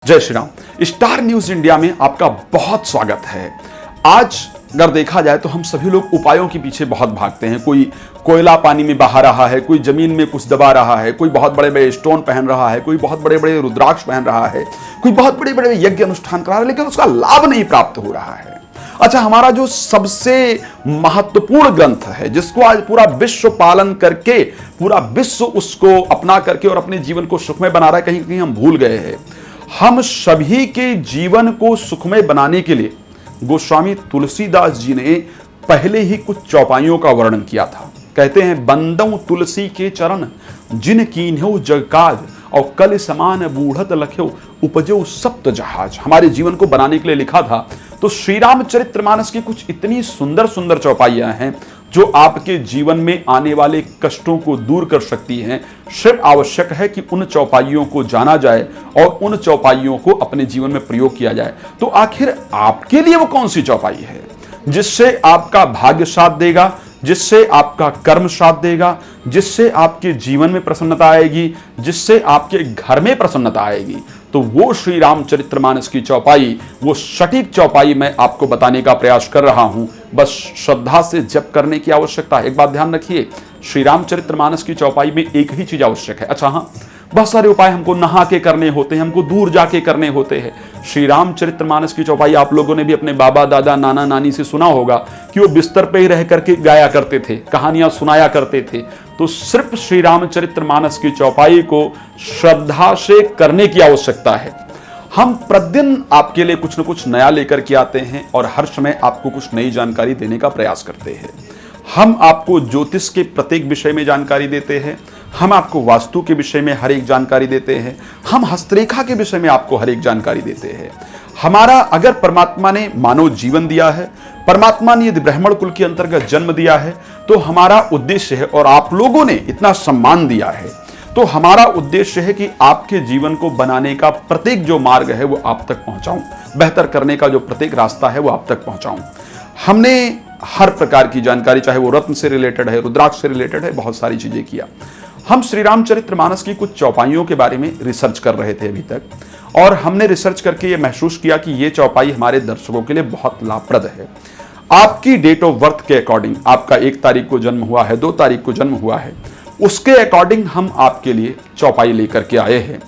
जय Shri Ram. Star news India में आपका बहुत स्वागत है। आज अगर देखा जाए तो हम सभी लोग उपायों के पीछे बहुत भागते हैं। कोई कोयला पानी में बहा रहा है, कोई जमीन में कुछ दबा रहा है, कोई बहुत बड़े बड़े स्टोन पहन रहा है, कोई बहुत बड़े बड़े रुद्राक्ष पहन रहा है, कोई बहुत बड़े बड़े यज्ञ अनुष्ठान करा रहा है, लेकिन उसका लाभ नहीं प्राप्त हो रहा है। अच्छा, हमारा जो सबसे महत्वपूर्ण ग्रंथ है, जिसको आज पूरा विश्व पालन करके, पूरा विश्व उसको अपना करके और अपने जीवन को सुखमय बना रहा है, कहीं कहीं हम भूल गए हैं। हम सभी के जीवन को सुखमय बनाने के लिए गोस्वामी तुलसीदास जी ने पहले ही कुछ चौपाइयों का वर्णन किया था। कहते हैं, बंदऊ तुलसी के चरण जिन कीन्ह्यो जग काज, और कल समान बूढ़त लख्यो उपजो सप्त जहाज। हमारे जीवन को बनाने के लिए लिखा था। तो श्री रामचरितमानस की कुछ इतनी सुंदर सुंदर चौपाइयां हैं जो आपके जीवन में आने वाले कष्टों को दूर कर सकती हैं। सिर्फ आवश्यक है कि उन चौपाइयों को जाना जाए और उन चौपाइयों को अपने जीवन में प्रयोग किया जाए। तो आखिर आपके लिए वो कौन सी चौपाई है जिससे आपका भाग्य साथ देगा, जिससे आपका कर्म साथ देगा, जिससे आपके जीवन में प्रसन्नता आएगी, जिससे आपके घर में प्रसन्नता आएगी? तो वो श्री रामचरितमानस की चौपाई, वो सटीक चौपाई मैं आपको बताने का प्रयास कर रहा हूं। बस श्रद्धा से जप करने की आवश्यकता है। एक बात ध्यान रखिए, श्री रामचरितमानस की चौपाई में एक ही चीज आवश्यक है। अच्छा हाँ, बहुत सारे उपाय हमको नहा के करने होते हैं, हमको दूर जाके करने होते हैं। श्री रामचरितमानस की चौपाई आप लोगों ने भी अपने बाबा दादा नाना नानी से सुना होगा कि वो बिस्तर पे ही रह करके गाया करते थे, कहानियां सुनाया करते थे। तो सिर्फ श्री रामचरितमानस की चौपाई को श्रद्धा से करने की आवश्यकता है। हम प्रतिदिन आपके लिए कुछ न कुछ नया लेकर के आते हैं और हर समय आपको कुछ नई जानकारी देने का प्रयास करते हैं। हम आपको ज्योतिष के प्रत्येक विषय में जानकारी देते हैं, हम आपको वास्तु के विषय में हर एक जानकारी देते हैं, हम हस्तरेखा के विषय में आपको हर एक जानकारी देते हैं। हमारा, अगर परमात्मा ने मानव जीवन दिया है, परमात्मा ने यदि ब्राह्मण कुल के अंतर्गत जन्म दिया है, तो हमारा उद्देश्य है, और आप लोगों ने इतना सम्मान दिया है, तो हमारा उद्देश्य है कि आपके जीवन को बनाने का प्रत्येक जो मार्ग है वो आप तक पहुंचाऊं, बेहतर करने का जो प्रत्येक रास्ता है वो आप तक पहुंचाऊं। हमने हर प्रकार की जानकारी, चाहे वो रत्न से रिलेटेड है, रुद्राक्ष से रिलेटेड है, बहुत सारी चीजें किया। हम श्री रामचरितमानस की कुछ चौपाइयों के बारे में रिसर्च कर रहे थे अभी तक, और हमने रिसर्च करके ये महसूस किया कि ये चौपाई हमारे दर्शकों के लिए बहुत लाभप्रद है। आपकी डेट ऑफ बर्थ के अकॉर्डिंग, आपका 1 तारीख को जन्म हुआ है, 2 तारीख को जन्म हुआ है, उसके अकॉर्डिंग हम आपके लिए चौपाई लेकर के आए हैं।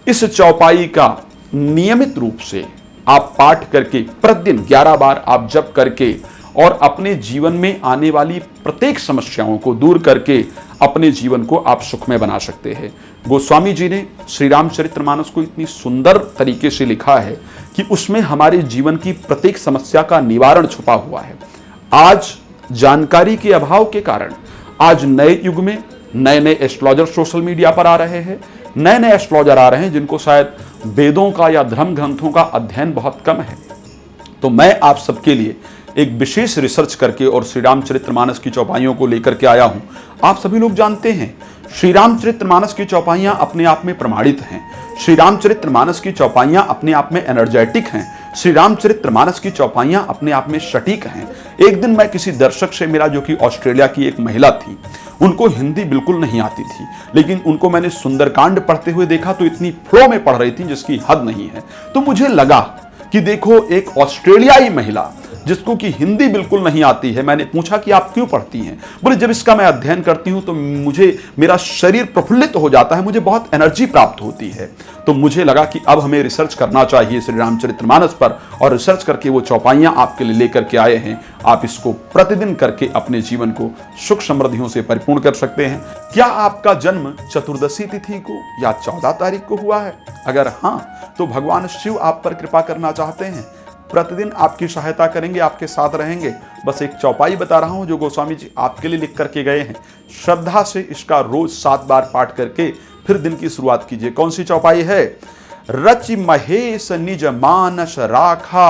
इस चौपाई का नियमित रूप से आप पाठ करके प्रतिदिन 11 बार आप जप करके और अपने जीवन में आने वाली प्रत्येक समस्याओं को दूर करके अपने जीवन को आप सुखमय बना सकते हैं। गोस्वामी जी ने श्री रामचरितमानस को इतनी सुंदर तरीके से लिखा है कि उसमें हमारे जीवन की प्रत्येक समस्या का निवारण छुपा हुआ है। आज जानकारी के अभाव के कारण, आज नए युग में नए नए एस्ट्रोलॉजर सोशल मीडिया पर आ रहे हैं, नए नए एस्ट्रोलॉजर आ रहे हैं जिनको शायद वेदों का या धर्म ग्रंथों का अध्ययन बहुत कम है। तो मैं आप सबके लिए एक विशेष रिसर्च करके और श्री रामचरितमानस की चौपाइयों को लेकर के आया हूं। आप सभी लोग जानते हैं, श्री रामचरितमानस की चौपाइयां अपने आप में प्रमाणित हैं। श्री रामचरितमानस की चौपाइयां अपने आप में एनर्जेटिक हैं। श्री रामचरितमानस की चौपाइयां अपने आप में सटीक हैं। एक दिन मैं किसी दर्शक से मिला जो कि ऑस्ट्रेलिया की एक महिला थी। उनको हिंदी बिल्कुल नहीं आती थी, लेकिन उनको मैंने सुंदरकांड पढ़ते हुए देखा तो इतनी फ्लो में पढ़ रही थी जिसकी हद नहीं है। तो मुझे लगा कि देखो, एक ऑस्ट्रेलियाई महिला जिसको कि हिंदी बिल्कुल नहीं आती है, मैंने पूछा कि आप क्यों पढ़ती हैं? बोले, जब इसका मैं अध्ययन करती हूं तो मेरा शरीर प्रफुल्लित हो जाता है, मुझे बहुत एनर्जी प्राप्त होती है। तो मुझे लगा कि अब हमें रिसर्च करना चाहिए श्री रामचरितमानस पर, और रिसर्च करके वो चौपाइयां आपके लिए लेकर के आए हैं। आप इसको प्रतिदिन करके अपने जीवन को सुख समृद्धियों से परिपूर्ण कर सकते हैं। क्या आपका जन्म चतुर्दशी तिथि को या 14 तारीख को हुआ है? अगर हाँ, तो भगवान शिव आप पर कृपा करना चाहते हैं, प्रतिदिन आपकी सहायता करेंगे, आपके साथ रहेंगे। बस एक चौपाई बता रहा हूं जो गोस्वामी जी आपके लिए लिख करके गए हैं। श्रद्धा से इसका रोज 7 बार पाठ करके फिर दिन की शुरुआत कीजिए। कौन सी चौपाई है? रचि महेश निज मानस राखा,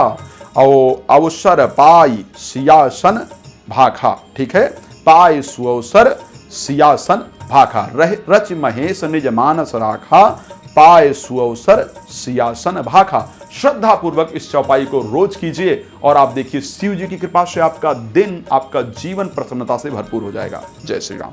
अवसर पाई सियासन भाखा। ठीक है, पाई सुअवसर सियासन भाखा। रचि महेश निज मानस राखा, पाए सुअवसर सियासन भाखा। श्रद्धा पूर्वक इस चौपाई को रोज कीजिए और आप देखिए शिव जी की कृपा से आपका दिन, आपका जीवन प्रसन्नता से भरपूर हो जाएगा। जय श्री राम।